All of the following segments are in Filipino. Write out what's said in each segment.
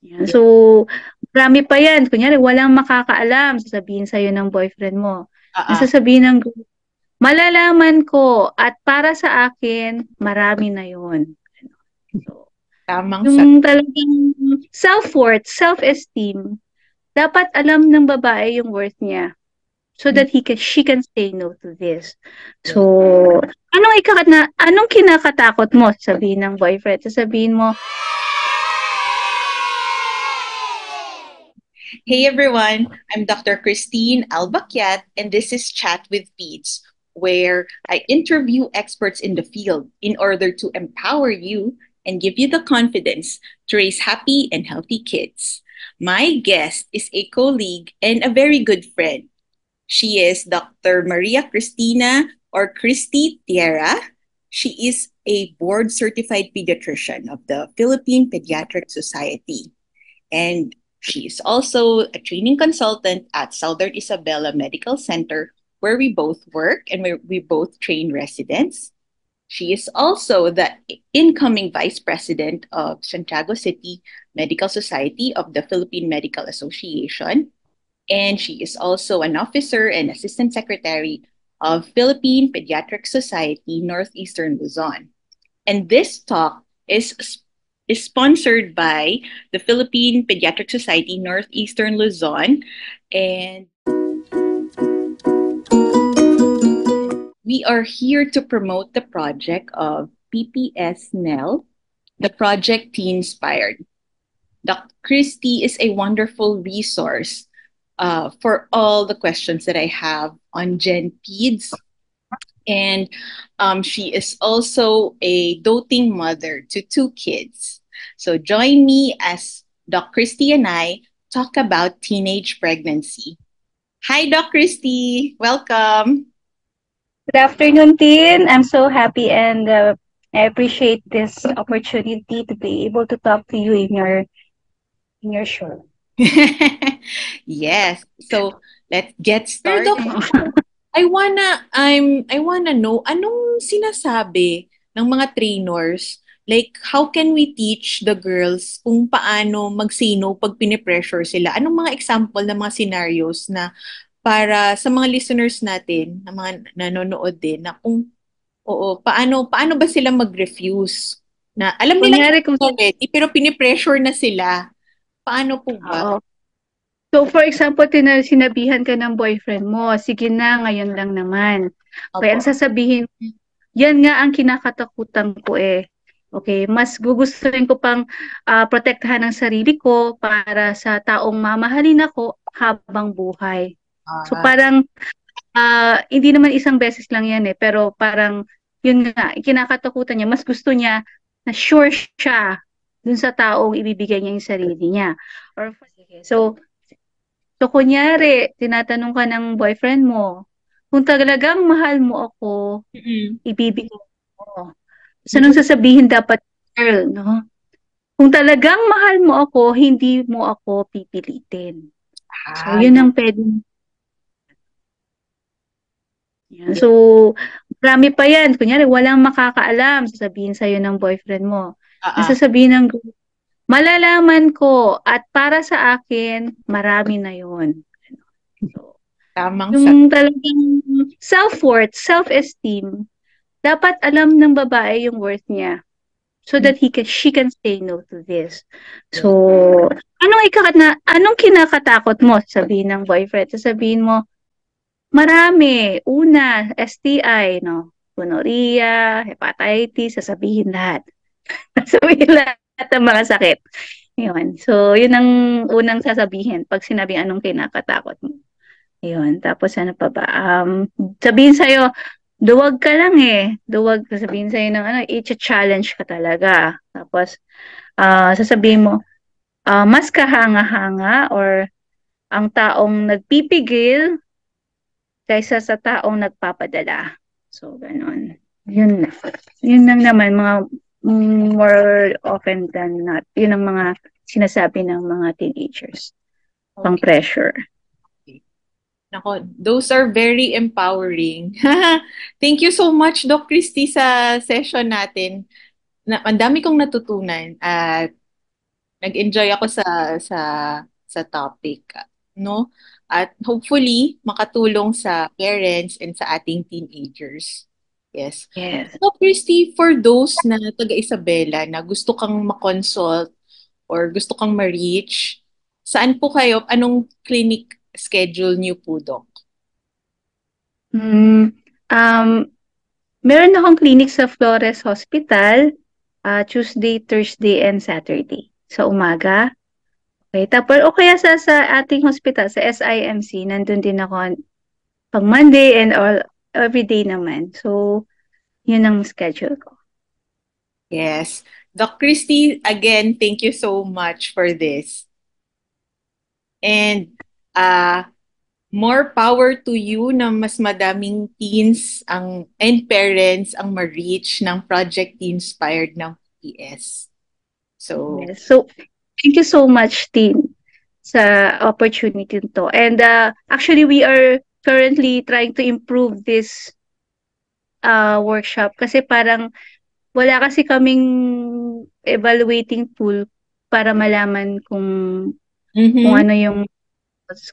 Yan. So, marami pa yan. Kunyari, walang makakaalam, sasabihin sa'yo ng boyfriend mo. Ah, Nasasabihin ng girl, malalaman ko at para sa akin, marami na yun. So, tamang sa yung talagang self-worth, self-esteem, dapat alam ng babae yung worth niya so that she can say no to this. yes. So, anong kinakatakot mo? Sabihin ng boyfriend, sasabihin mo, Hey everyone, I'm Dr. Christine Albakyat, and this is Chat with Peds, where I interview experts in the field in order to empower you and give you the confidence to raise happy and healthy kids. My guest is a colleague and a very good friend. She is Dr. Maria Cristina or Christy Tierra. She is a board certified pediatrician of the Philippine Pediatric Society. And she is also a training consultant at Southern Isabela Medical Center, where we both work and where we both train residents. She is also the incoming vice president of Santiago City Medical Society of the Philippine Medical Association. And she is also an officer and assistant secretary of Philippine Pediatric Society Northeastern Luzon. And this talk is sponsored by the Philippine Pediatric Society Northeastern Luzon, and we are here to promote the project of PPS NEL, the project Teen Inspired. Dr. Christie is a wonderful resource for all the questions that I have on Gen Peds. And she is also a doting mother to two kids. So join me as Doc Christy and I talk about teenage pregnancy. Hi, Doc Christy. Welcome. good afternoon, Tin. I'm so happy and I appreciate this opportunity to be able to talk to you in your show. Yes. So let's get Pero started. I wanna know anong sinasabi ng mga trainers, like how can we teach the girls kung paano mag-say no pag pinipressure sila? Anong mga example ng mga scenarios na para sa mga listeners natin, na mga nanonood din na kung oo, paano ba sila mag-refuse? Na alam nilang kunyari hindi ready pero pinipressure na sila. Paano po ba? oo. So for example, sinabihan ka ng boyfriend mo, sige na, ngayon lang naman. Kaya ang Opo. sasabihin, yan nga ang kinakatakutan ko eh. Okay, mas gugustuhin ko pang protektahan ang sarili ko para sa taong mamahalin ako habang buhay. So Ah, parang hindi naman isang beses lang yan eh, pero parang yun nga, kinakatakutan niya, mas gusto niya na sure siya dun sa taong ibibigay niya yung sarili niya. Or, so, so kunyari, tinatanong ka ng boyfriend mo, kung talagang mahal mo ako, mm-mm. ibibigay mo. So, anong sasabihin dapat, girl, no? Kung talagang mahal mo ako, hindi mo ako pipilitin. So, Ah, yun ang pwedeng. Yan. yes. So, marami pa yan. Kunyari, walang makakaalam, sasabihin sa'yo ng boyfriend mo. Ah, Nasasabihin ng girl, malalaman ko at para sa akin, marami na yun. So, tamang sa yung talagang self-worth, self-esteem, dapat alam ng babae yung worth niya so that she can say no to this. So, yes. anong kinakatakot mo? Sabihin ng boyfriend, sasabihin mo, marami. Una, STI, no? Gonorrhea, hepatitis, sasabihin lahat. Sasabihin lahat ng mga sakit. Yun. So, yun ang unang sasabihin pag sinabi anong kinakatakot mo. Yun. Tapos ano pa ba? Sabihin sa'yo, duwag ka lang eh. Duwag, sasabihin sa'yo ng ano, i-challenge ka talaga. Tapos, sasabihin mo, mas kahanga-hanga or ang taong nagpipigil kaysa sa taong nagpapadala. So, ganun. Yun, yun lang naman, mga more often than not, yun ang mga sinasabi ng mga teenagers. Pang Okay. pressure. Nako, those are very empowering. Thank you so much, Doc Christy, sa session natin. Ang dami kong natutunan at Nag-enjoy ako sa topic, no? At hopefully makatulong sa parents and sa ating teenagers. Yes. Yes. So, Christy, for those na taga Isabela na gusto kang ma-consult or gusto kang ma-reach, saan po kayo? Anong clinic schedule niyo po, Doc? Mm, um, meron akong clinic sa Flores Hospital, Tuesday, Thursday, and Saturday sa umaga. Okay, tapos o kaya sa ating hospital sa SIMC, nandun din ako pag Monday and all every day naman. So, yun ang schedule ko. Yes. Doc Christy, again, thank you so much for this. And uh, more power to you na mas madaming teens and parents ang ma-reach ng Project Inspired ng PS. So, Yes. So, thank you so much, Tin, sa opportunity to. And actually, we are currently trying to improve this workshop kasi parang wala kasi kaming evaluating tool para malaman kung mhm. ano yung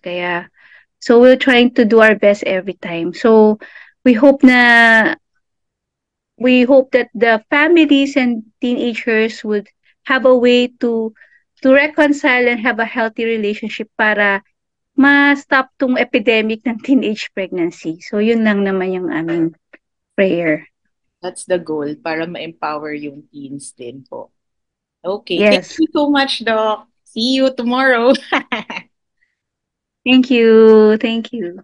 kaya so we're trying to do our best every time. So we hope na we hope that the families and teenagers would have a way to reconcile and have a healthy relationship para ma-stop tong epidemic ng teenage pregnancy. So yun lang naman yung aming prayer. That's the goal para ma-empower yung teens din po. Okay. Thank Yes. you so much, Doc. See you tomorrow. Thank you. Thank you.